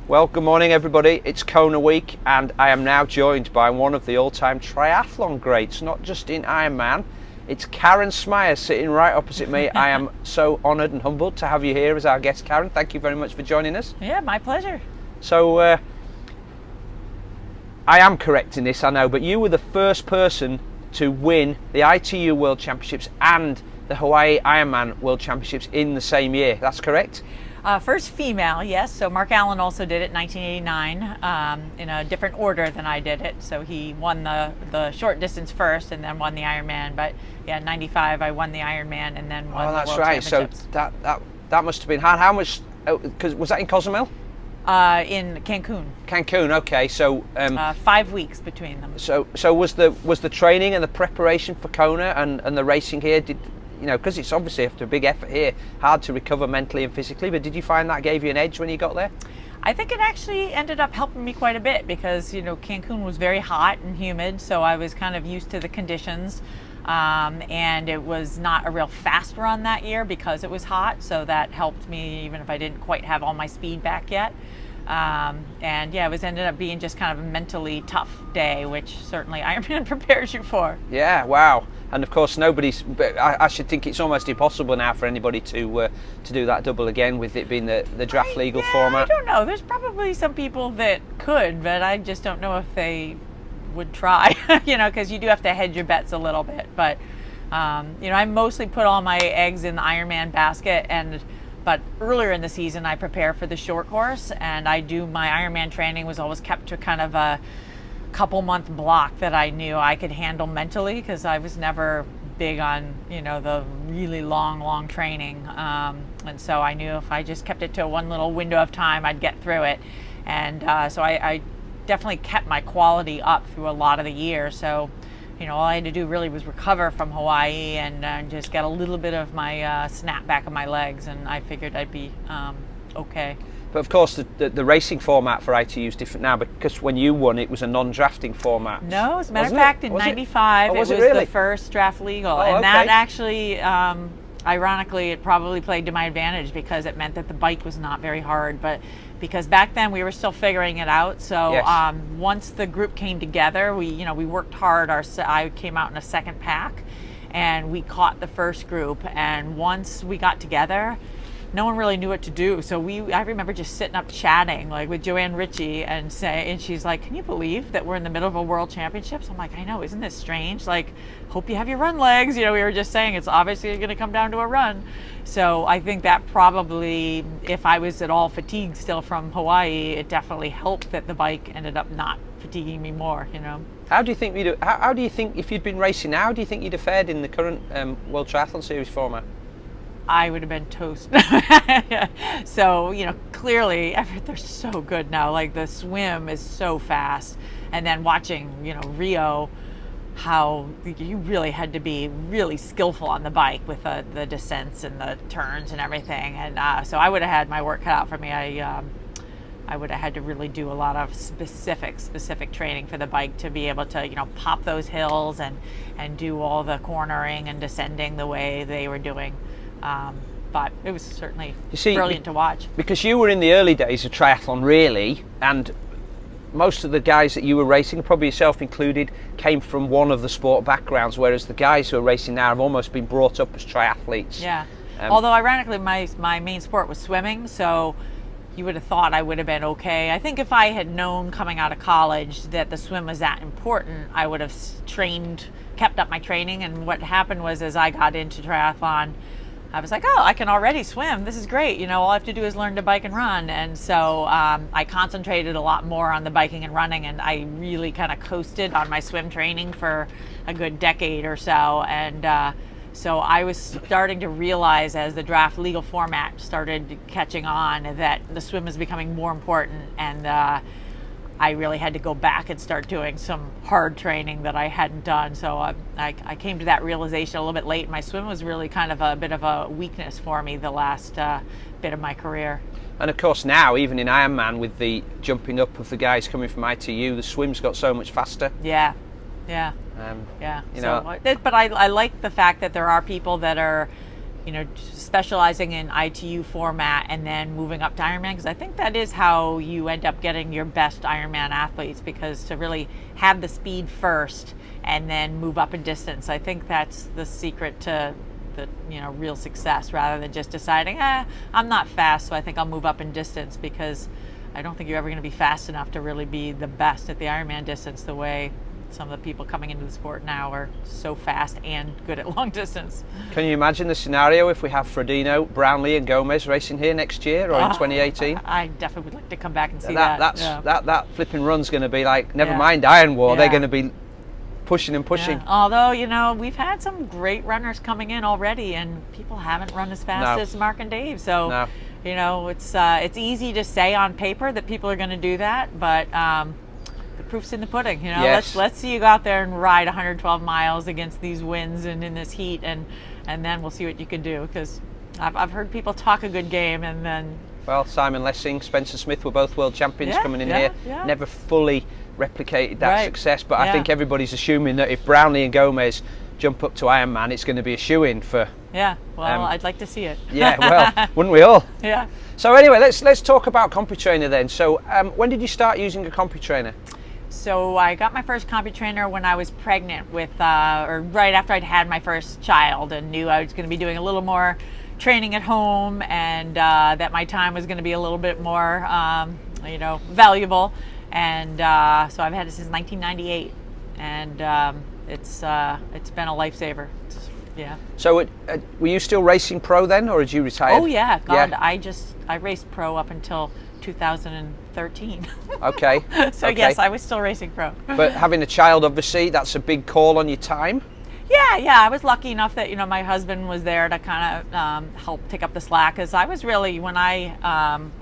Well, good morning everybody. It's Kona week and I am now joined by one of the all-time triathlon greats, not just in Ironman. It's Karen Smyers sitting right opposite me. I am so honoured and humbled to have you here as our guest, Karen. Thank you very much for joining us. Yeah, my pleasure. So, I am correct in this, I know, but you were the first person to win the ITU World Championships and the Hawaii Ironman World Championships in the same year. That's correct? First female, yes. So Mark Allen also did it in 1989 in a different order than I did it. So he won the short distance first and then won the Ironman. But yeah, in 95 I won the Ironman and then won the World Championships. So that must have been hard. How much, because was that in Cozumel? In Cancun. Cancun, okay. So 5 weeks between them. So was the training and the preparation for Kona and the racing here, because it's obviously after a big effort here, hard to recover mentally and physically, but did you find that gave you an edge when you got there? I think it actually ended up helping me quite a bit because, Cancun was very hot and humid, so I was kind of used to the conditions. And it was not a real fast run that year because it was hot, so that helped me even if I didn't quite have all my speed back yet. And yeah, it ended up being just kind of a mentally tough day, which certainly Ironman prepares you for. Yeah, wow. And of course I should think it's almost impossible now for anybody to do that double again with it being the draft legal format. I don't know, there's probably some people that could, but I just don't know if they would try, because you do have to hedge your bets a little bit. But I mostly put all my eggs in the Ironman basket, but earlier in the season I prepare for the short course, and my Ironman training was always kept to kind of a couple month block that I knew I could handle mentally, because I was never big on the really long training, and so I knew if I just kept it to one little window of time I'd get through it. And so I definitely kept my quality up through a lot of the year. So all I had to do really was recover from Hawaii and just get a little bit of my snap back of my legs, and I figured I'd be okay. But of course the racing format for ITU is different now, because when you won it was a non-drafting format. No, as a matter of fact, in 95 it was really? the first draft legal. And that actually ironically it probably played to my advantage because it meant that the bike was not very hard, but because back then we were still figuring it out. So yes. Once the group came together, we worked hard. I came out in a second pack and we caught the first group, and once we got together no one really knew what to do. So I remember just sitting up chatting like with Joanne Ritchie and she's like, can you believe that we're in the middle of a world championships? I'm like, I know, isn't this strange? Like, hope you have your run legs. We were just saying it's obviously going to come down to a run. So I think that probably, if I was at all fatigued still from Hawaii, it definitely helped that the bike ended up not fatiguing me more, How do you think if you'd been racing now, how do you think you'd have fared in the current World Triathlon Series format? I would have been toast. So, clearly they're so good now. Like the swim is so fast. And then watching, Rio, how you really had to be really skillful on the bike with the descents and the turns and everything. And so I would have had my work cut out for me. I would have had to really do a lot of specific training for the bike to be able to, pop those hills and do all the cornering and descending the way they were doing. But it was certainly brilliant to watch. Because you were in the early days of triathlon, really, and most of the guys that you were racing, probably yourself included, came from one of the sport backgrounds, whereas the guys who are racing now have almost been brought up as triathletes. Yeah. Although ironically my main sport was swimming, so you would have thought I would have been okay. I think if I had known coming out of college that the swim was that important, I would have kept up my training. And what happened was, as I got into triathlon, I was like, oh, I can already swim. This is great. All I have to do is learn to bike and run. And so I concentrated a lot more on the biking and running, and I really kind of coasted on my swim training for a good decade or so. And so I was starting to realize, as the draft legal format started catching on, that the swim was becoming more important, and I really had to go back and start doing some hard training that I hadn't done. So I came to that realization a little bit late. My swim was really kind of a bit of a weakness for me the last bit of my career. And of course now, even in Ironman, with the jumping up of the guys coming from ITU, the swim's got so much faster. Yeah. But I like the fact that there are people that are specializing in ITU format and then moving up to Ironman, because I think that is how you end up getting your best Ironman athletes, because to really have the speed first and then move up in distance, I think that's the secret to the real success, rather than just deciding, I'm not fast, so I think I'll move up in distance, because I don't think you're ever going to be fast enough to really be the best at the Ironman distance, the way some of the people coming into the sport now are so fast and good at long distance. Can you imagine the scenario if we have Frodeno, Brownlee and Gomez racing here next year or in 2018? I definitely would like to come back and see that. That flipping run's going to be like, never mind Iron War, they're going to be pushing and pushing. Yeah. Although, we've had some great runners coming in already, and people haven't run as fast as Mark and Dave. So, it's easy to say on paper that people are going to do that, but the proof's in the pudding. Yes. Let's see you go out there and ride 112 miles against these winds and in this heat, and then we'll see what you can do. Because I've heard people talk a good game, and then. Well, Simon Lessing, Spencer Smith were both world champions coming in here. Yeah. Never fully replicated that success, but I think everybody's assuming that if Brownlee and Gomez jump up to Ironman, it's going to be a shoo-in for. Yeah, well, I'd like to see it. Yeah, well, wouldn't we all? Yeah. So anyway, let's talk about CompuTrainer then. So when did you start using a CompuTrainer? So I got my first CompuTrainer when I was pregnant with, or right after I'd had my first child, and knew I was going to be doing a little more training at home, and that my time was going to be a little bit more, valuable. And so I've had it since 1998, and it's been a lifesaver. Yeah. So were you still racing pro then, or did you retire? Oh yeah, God, yeah. I raced pro up until 2013. Okay. So okay. Yes, I was still racing pro. But having a child, obviously, that's a big call on your time. Yeah, I was lucky enough that my husband was there to kind of help pick up the slack, because I was really, when I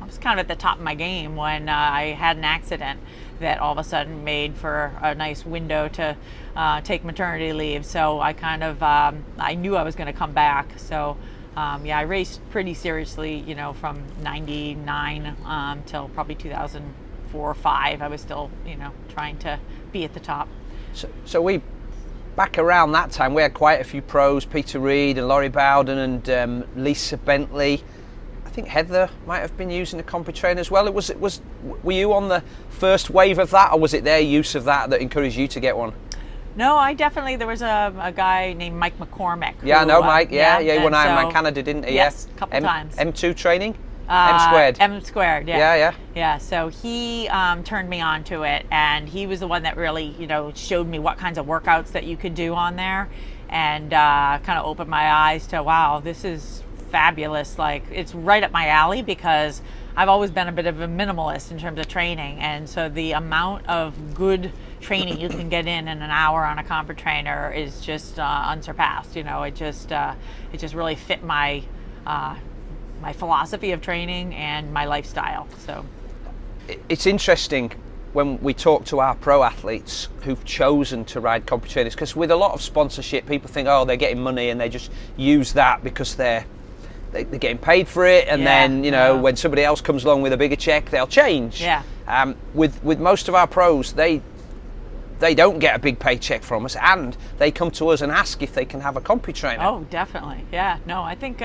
was kind of at the top of my game when I had an accident that all of a sudden made for a nice window to take maternity leave. So I kind of I knew I was going to come back. So I raced pretty seriously, from 99 till probably 2004 or 5. I was still trying to be at the top. So we. Back around that time, we had quite a few pros, Peter Reid and Laurie Bowden and Lisa Bentley. I think Heather might have been using a CompuTrainer as well. Were you on the first wave of that, or was it their use of that encouraged you to get one? No, there was a guy named Mike McCormick. Yeah, I know Mike. He won Ironman Canada, didn't he? Yes, a couple times. M2 training? M squared. M squared, yeah. Yeah. So he turned me on to it, and he was the one that really, showed me what kinds of workouts that you could do on there, and kind of opened my eyes to, wow, this is fabulous. Like, it's right up my alley, because I've always been a bit of a minimalist in terms of training, and so the amount of good training you can get in an hour on a CompuTrainer is just unsurpassed. It just really fit my philosophy of training and my lifestyle. So it's interesting when we talk to our pro athletes who've chosen to ride CompuTrainers, because with a lot of sponsorship, people think, they're getting money and they just use that because they're getting paid for it, and then when somebody else comes along with a bigger check, they'll change. Yeah. With most of our pros, they don't get a big paycheck from us, and they come to us and ask if they can have a CompuTrainer. Oh, definitely. Yeah. No, I think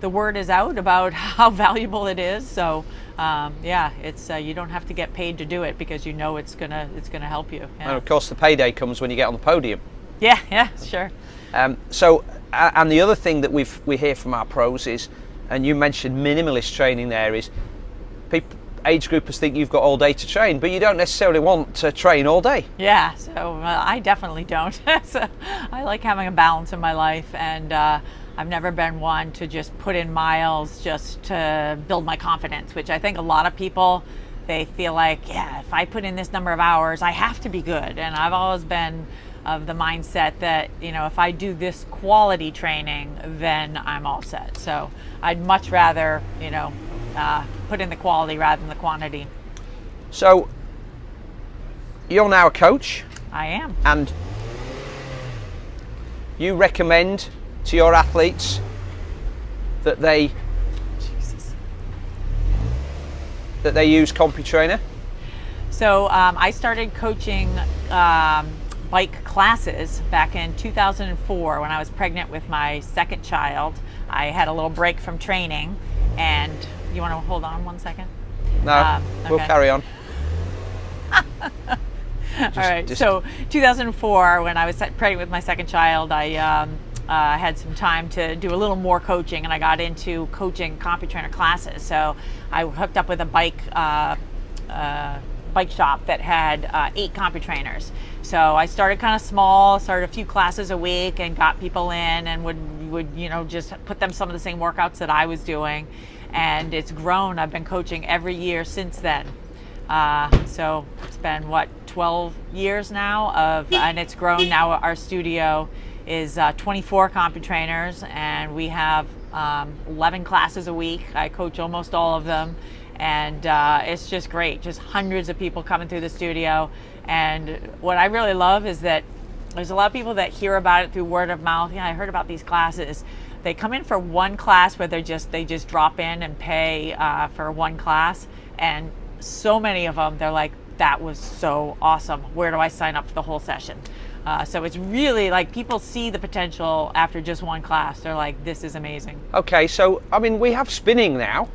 the word is out about how valuable it is. So it's you don't have to get paid to do it, because it's gonna help you. Yeah. And of course, the payday comes when you get on the podium. Yeah, sure. And the other thing that we hear from our pros is, and you mentioned minimalist training there, is people, age groupers think you've got all day to train, but you don't necessarily want to train all day. Yeah, so I definitely don't. So I like having a balance in my life, and I've never been one to just put in miles just to build my confidence, which I think a lot of people, they feel like, if I put in this number of hours, I have to be good. And I've always been of the mindset that, if I do this quality training, then I'm all set. So I'd much rather, put in the quality rather than the quantity. So you're now a coach. I am. And you recommend to your athletes that they use CompuTrainer? So I started coaching bike classes back in 2004 when I was pregnant with my second child. I had a little break from training, and you want to hold on 1 second? No, we'll okay. carry on. All right. So 2004, when I was pregnant with my second child, I had some time to do a little more coaching, and I got into coaching CompuTrainer classes. So I hooked up with a bike shop that had 8 CompuTrainers. So I started kind of small, started a few classes a week, and got people in, and would just put them some of the same workouts that I was doing, and it's grown. I've been coaching every year since then. So it's been 12 years now and it's grown. Now our studio is 24 CompuTrainers, and we have 11 classes a week. I coach almost all of them, and it's just great. Just hundreds of people coming through the studio. And what I really love is that there's a lot of people that hear about it through word of mouth. Yeah, I heard about these classes. They come in for one class where they just drop in and pay for one class, and so many of them, they're like, that was so awesome. Where do I sign up for the whole session? So it's really like people see the potential after just one class. They're like, this is amazing. Okay, so I mean, we have spinning now,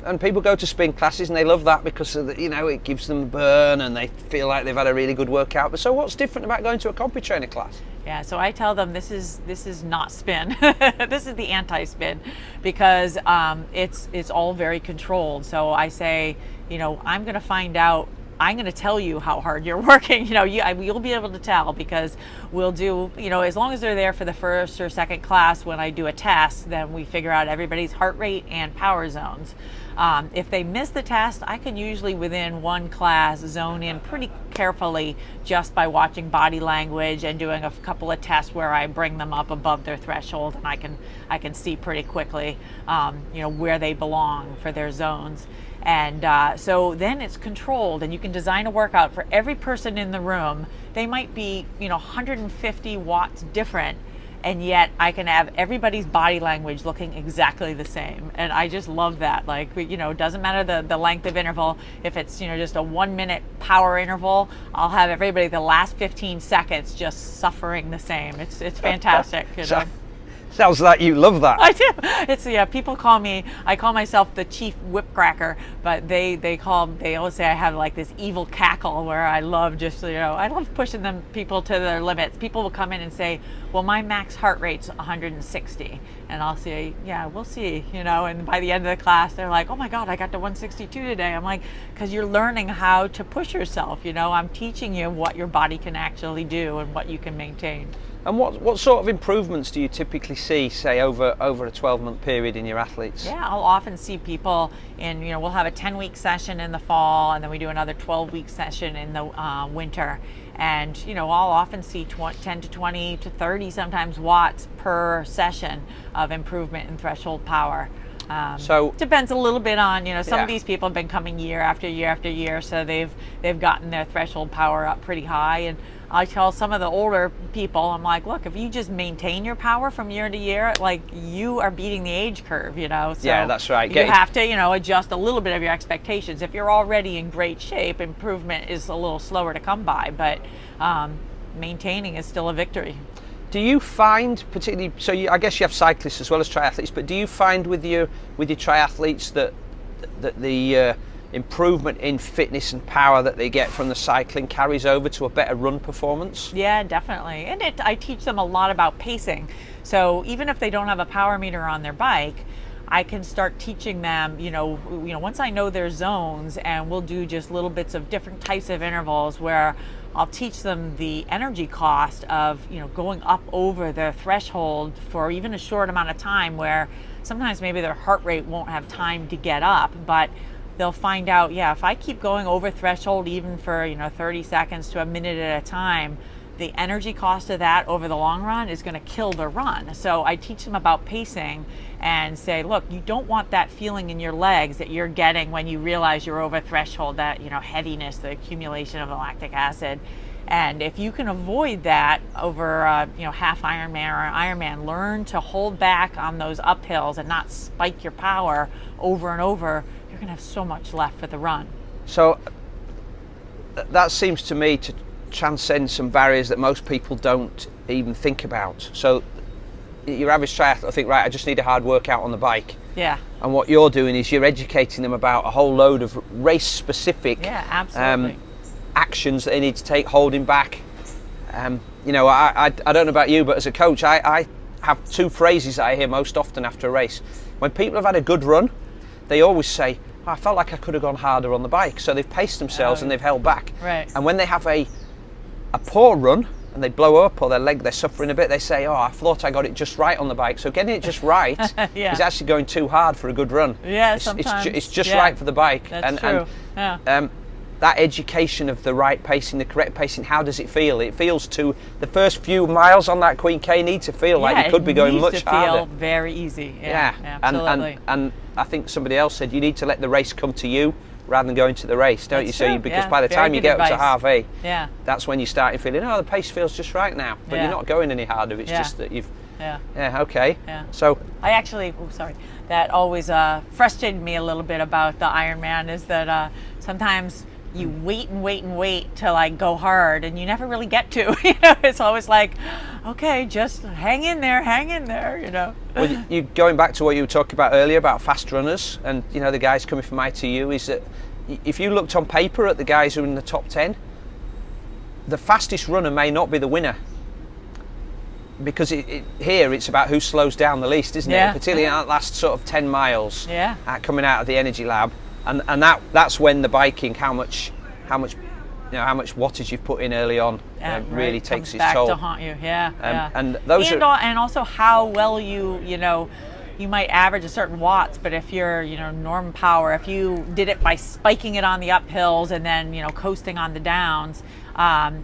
and people go to spin classes and they love that because it gives them a burn and they feel like they've had a really good workout. But so what's different about going to a CompuTrainer class? Yeah, so I tell them this is not spin. This is the anti-spin, because it's all very controlled. So I say, I'm going to find out. I'm going to tell you how hard you're working. You'll be able to tell, because we'll do, as long as they're there for the first or second class, when I do a test, then we figure out everybody's heart rate and power zones. If they miss the test, I can usually within one class zone in pretty carefully just by watching body language and doing a couple of tests where I bring them up above their threshold, and I can see pretty quickly, where they belong for their zones. And so then it's controlled, and you can design a workout for every person in the room. They might be 150 watts different, and yet I can have everybody's body language looking exactly the same. And I just love that. Like, it doesn't matter the length of interval. If it's just a 1 minute power interval, I'll have everybody the last 15 seconds just suffering the same. It's fantastic. Sounds like you love that. I do. It's people call me. I call myself the chief whipcracker, but they always say I have like this evil cackle where I love I love pushing people to their limits. People will come in and say, well, my max heart rate's 160, and I'll say, yeah, we'll see, and by the end of the class they're like, oh my God, I got to 162 today. I'm like, because you're learning how to push yourself. I'm teaching you what your body can actually do and what you can maintain. And what sort of improvements do you typically see, say, over a 12-month period in your athletes? Yeah, I'll often see people in, we'll have a 10-week session in the fall, and then we do another 12-week session in the winter. And, I'll often see 10 to 20 to 30 sometimes watts per session of improvement in threshold power. So depends a little bit on, some of these people have been coming year after year after year, so they've gotten their threshold power up pretty high. And I tell some of the older people, I'm like, look, if you just maintain your power from year to year, like, you are beating the age curve, So yeah, that's right. You have to, adjust a little bit of your expectations. If you're already in great shape, improvement is a little slower to come by, but maintaining is still a victory. Do you find, particularly, I guess you have cyclists as well as triathletes, but do you find with your triathletes that the improvement in fitness and power that they get from the cycling carries over to a better run performance? Yeah, definitely. And I teach them a lot about pacing. So even if they don't have a power meter on their bike, I can start teaching them, once I know their zones, and we'll do just little bits of different types of intervals where I'll teach them the energy cost of, going up over their threshold for even a short amount of time, where sometimes maybe their heart rate won't have time to get up, but they'll find out, if I keep going over threshold even for 30 seconds to a minute at a time, the energy cost of that over the long run is going to kill the run. So I teach them about pacing and say, look, you don't want that feeling in your legs that you're getting when you realize you're over threshold, that heaviness, the accumulation of the lactic acid. And if you can avoid that over half Ironman or Ironman, learn to hold back on those uphills and not spike your power over and over, you're going to have so much left for the run. So that seems to me to transcend some barriers that most people don't even think about. So your average triathlete think, right, I just need a hard workout on the bike. Yeah. And what you're doing is you're educating them about a whole load of race-specific absolutely. actions that they need to take, holding back. You know, I don't know about you, but as a coach, I have two phrases that I hear most often after a race. When people have had a good run, they always say, I felt like I could have gone harder on the bike. So they've paced themselves and they've held back. Right. And when they have a poor run and they blow up, or they're suffering a bit, they say, oh, I thought I got it just right on the bike. So getting it just right is actually going too hard for a good run. Yeah, sometimes. It's just right for the bike. That's true. That education of the right pacing, the correct pacing, how does it feel? It feels to the first few miles on that Queen K need to feel like you could be going much harder. Feel very easy. Yeah, absolutely. And I think somebody else said you need to let the race come to you rather than going to the race, don't you? So because by the time you get up to half A, that's when you're starting feeling, oh, the pace feels just right now, but you're not going any harder. It's just that you've. Okay. So I actually, that always frustrated me a little bit about the Ironman is that sometimes you wait to like go hard and you never really get to. You know, it's always like, okay, just hang in there, you know. Well, you going back to what you were talking about earlier about fast runners and, you know, the guys coming from ITU, is that if you looked on paper at the guys who are in the top 10, the fastest runner may not be the winner. Because here it's about who slows down the least, isn't it? Particularly in that last sort of 10 miles coming out of the energy lab. And that's when the biking, how much wattage you've put in early on really takes its toll. To haunt you, And those and also how well you might average a certain watts, but if you're norm power, if you did it by spiking it on the uphills and then coasting on the downs,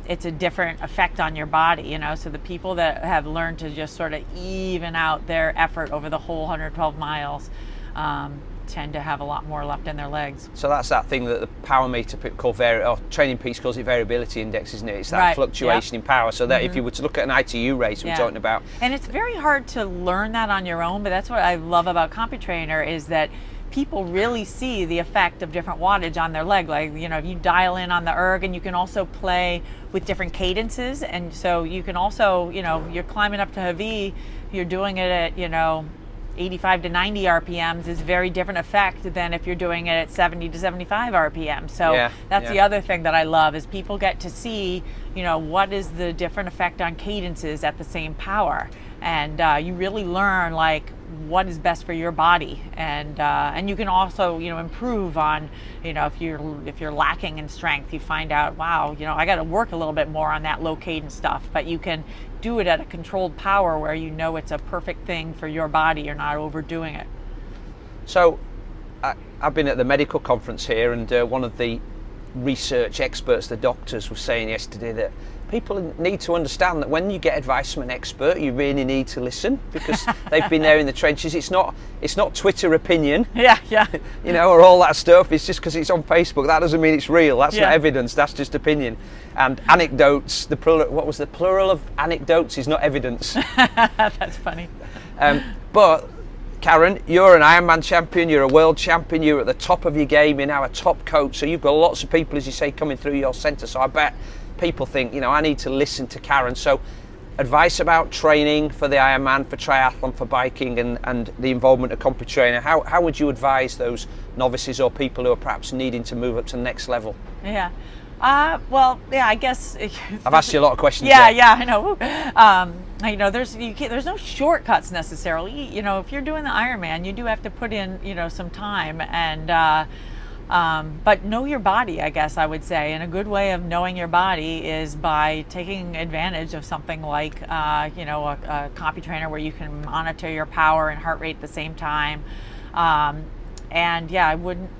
it's a different effect on your body. So the people that have learned to just sort of even out their effort over the whole 112 miles. Tend to have a lot more left in their legs. So that's that thing that the power meter call Training Peaks calls it variability index, isn't it? It's that fluctuation in power. So that if you were to look at an ITU race we're talking about. And it's very hard to learn that on your own, but that's what I love about CompuTrainer is that people really see the effect of different wattage on their leg. Like, you dial in on the erg, and you can also play with different cadences. And so you can also, you're climbing up to Havi, you're doing it at, 85 to 90 RPMs is very different effect than if you're doing it at 70 to 75 RPM. So that's the other thing that I love is people get to see, what is the different effect on cadences at the same power. And you really learn like what is best for your body. And you can also, improve on, if you're lacking in strength, you find out, wow, I got to work a little bit more on that low cadence stuff, but you can do it at a controlled power where it's a perfect thing for your body. You're not overdoing it. So I've been at the medical conference here, and one of the research experts, the doctors, was saying yesterday that people need to understand that when you get advice from an expert, you really need to listen, because they've been there in the trenches. It's not Twitter opinion, or all that stuff. It's just because it's on Facebook. That doesn't mean it's real. That's not evidence. That's just opinion. And anecdotes. What was the plural of anecdotes? Is not evidence. That's funny. But Karen, you're an Ironman champion. You're a world champion. You're at the top of your game. You're now a top coach. So you've got lots of people, as you say, coming through your centre. So I bet people think, I need to listen to Karen. So advice about training for the Ironman, for triathlon, for biking, and the involvement of CompuTrainer. How would you advise those novices or people who are perhaps needing to move up to the next level? I guess I've asked you a lot of questions. I know. There's no shortcuts necessarily. If you're doing the Ironman, you do have to put in, some time, and but know your body, I guess I would say. And a good way of knowing your body is by taking advantage of something like, a CompuTrainer where you can monitor your power and heart rate at the same time. I wouldn't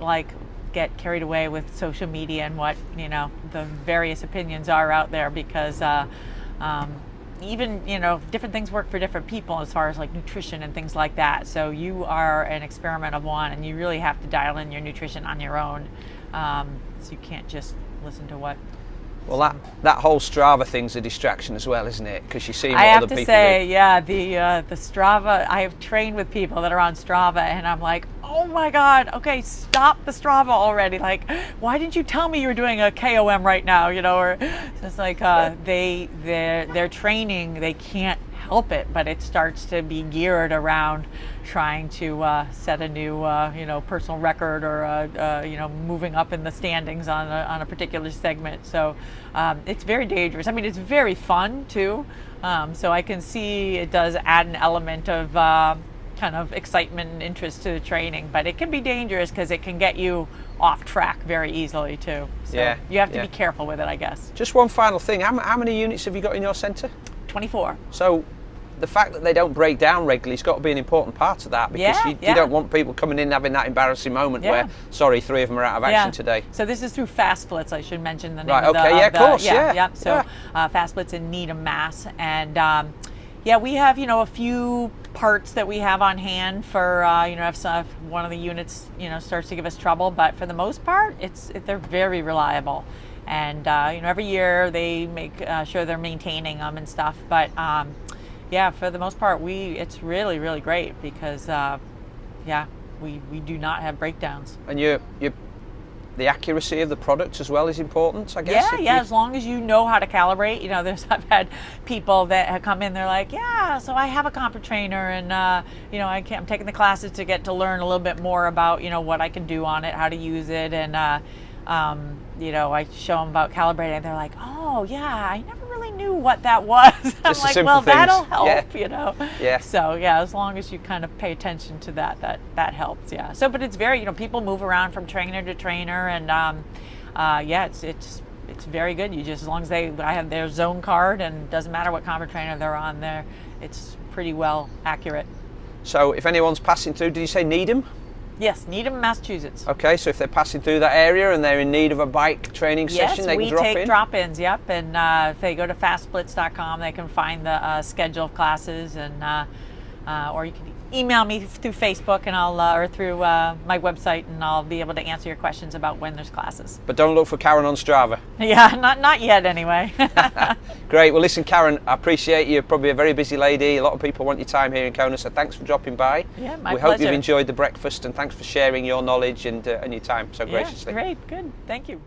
get carried away with social media and what the various opinions are out there, because even different things work for different people as far as like nutrition and things like that. So you are an experiment of one, and you really have to dial in your nutrition on your own. So you can't just listen to what. Well, that whole Strava thing's a distraction as well, isn't it? Because you see what other people do. I have to say, the Strava, I have trained with people that are on Strava, and I'm like, oh my God, okay, stop the Strava already. Like, why didn't you tell me you were doing a KOM right now, or it's like they're training, they can't help it, but it starts to be geared around trying to set a new personal record, or moving up in the standings on a particular segment. So it's very dangerous. I mean, it's very fun too. So I can see it does add an element of kind of excitement and interest to the training, but it can be dangerous because it can get you off track very easily too. So Yeah, you have to be careful with it, I guess. Just one final thing, how many units have you got in your centre? 24. So the fact that they don't break down regularly has got to be an important part of that, because you don't want people coming in having that embarrassing moment where, sorry, 3 of them are out of action today. So this is through Fast Splits. I should mention the name right, of the... okay, of course, So Fast Splits in Needham, Mass. And we have, a few parts that we have on hand for, if one of the units, starts to give us trouble. But for the most part, they're very reliable. And, every year they make sure they're maintaining them and stuff. But, for the most part, it's really, really great because, we do not have breakdowns. And the accuracy of the product as well is important, I guess. As long as you know how to calibrate. I've had people that have come in, they're like, so I have a CompuTrainer, and I'm taking the classes to get to learn a little bit more about what I can do on it, how to use it, and I show them about calibrating, and they're like, I never really knew what that was. I'm like, well, that'll help, So as long as you kind of pay attention to that helps. So, but it's very, people move around from trainer to trainer, and it's very good. You just, as long as I have their zone card, and it doesn't matter what CompuTrainer they're on there, it's pretty well accurate. So if anyone's passing through, did you say Needham? Yes, Needham, Massachusetts. Okay, so if they're passing through that area and they're in need of a bike training session, they can drop in? Yes, we take drop-ins, and if they go to fastsplits.com, they can find the schedule of classes, and or you can email me through Facebook, and or through my website, and I'll be able to answer your questions about when there's classes. But don't look for Karen on Strava. Yeah, not yet anyway. Great. Well, listen, Karen, I appreciate you. You're probably a very busy lady. A lot of people want your time here in Kona, so thanks for dropping by. Yeah, my pleasure. We hope you've enjoyed the breakfast, and thanks for sharing your knowledge and your time so graciously. Great, good. Thank you.